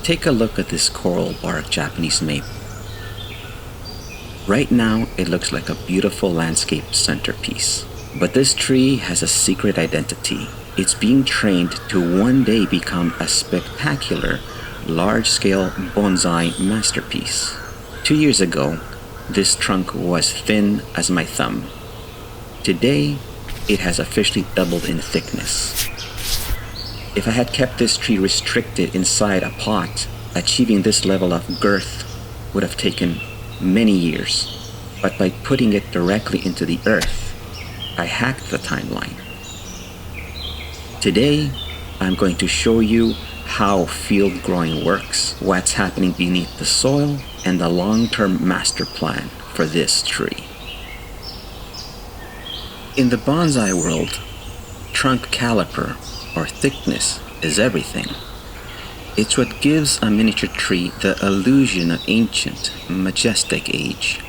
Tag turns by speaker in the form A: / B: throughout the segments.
A: Take a look at this coral bark Japanese maple. Right now, it looks like a beautiful landscape centerpiece. But this tree has a secret identity. It's being trained to one day become a spectacular, large-scale bonsai masterpiece. 2 years ago, this trunk was thin as my thumb. Today, it has officially doubled in thickness. If I had kept this tree restricted inside a pot, achieving this level of girth would have taken many years. But by putting it directly into the earth, I hacked the timeline. Today, I'm going to show you how field growing works, what's happening beneath the soil, and the long-term master plan for this tree. In the bonsai world, trunk caliper, or thickness, is everything. It's what gives a miniature tree the illusion of ancient, majestic age.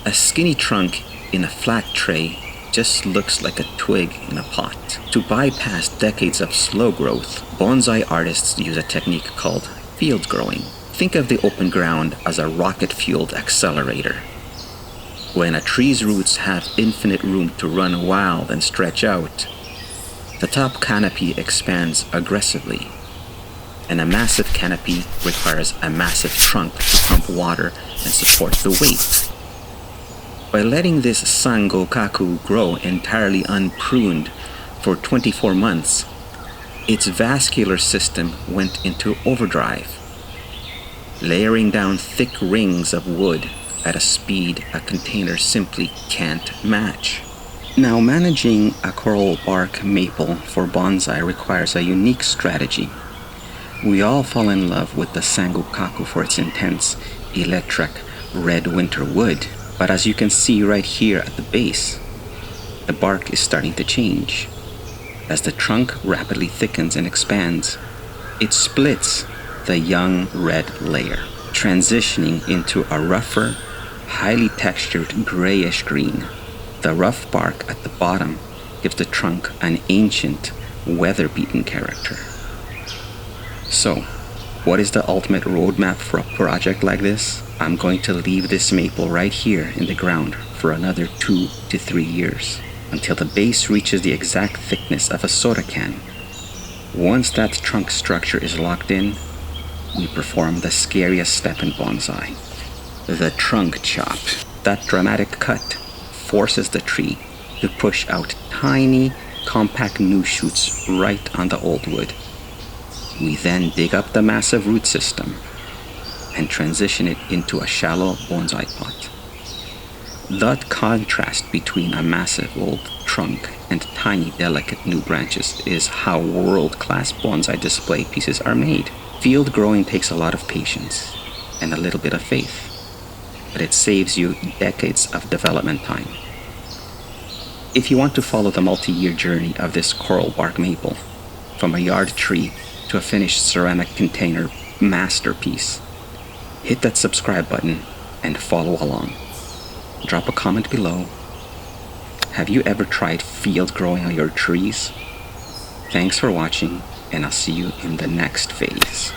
A: A skinny trunk in a flat tray just looks like a twig in a pot. To bypass decades of slow growth, bonsai artists use a technique called field growing. Think of the open ground as a rocket-fueled accelerator. When a tree's roots have infinite room to run wild and stretch out, the top canopy expands aggressively, and a massive canopy requires a massive trunk to pump water and support the weight. By letting this Sango Kaku grow entirely unpruned for 24 months, its vascular system went into overdrive, layering down thick rings of wood at a speed a container simply can't match. Now, managing a coral bark maple for bonsai requires a unique strategy. We all fall in love with the Sango Kaku for its intense, electric, red winter wood. But as you can see right here at the base, the bark is starting to change. As the trunk rapidly thickens and expands, it splits the young red layer, transitioning into a rougher, highly textured grayish green. The rough bark at the bottom gives the trunk an ancient, weather-beaten character. So, what is the ultimate roadmap for a project like this? I'm going to leave this maple right here in the ground for another 2 to 3 years, until the base reaches the exact thickness of a soda can. Once that trunk structure is locked in, we perform the scariest step in bonsai, the trunk chop. That dramatic cut forces the tree to push out tiny, compact new shoots right on the old wood. We then dig up the massive root system and transition it into a shallow bonsai pot. That contrast between a massive old trunk and tiny, delicate new branches is how world-class bonsai display pieces are made. Field growing takes a lot of patience and a little bit of faith, but it saves you decades of development time. If you want to follow the multi-year journey of this coral bark maple, from a yard tree to a finished ceramic container masterpiece, hit that subscribe button and follow along. Drop a comment below. Have you ever tried field growing on your trees? Thanks for watching, and I'll see you in the next phase.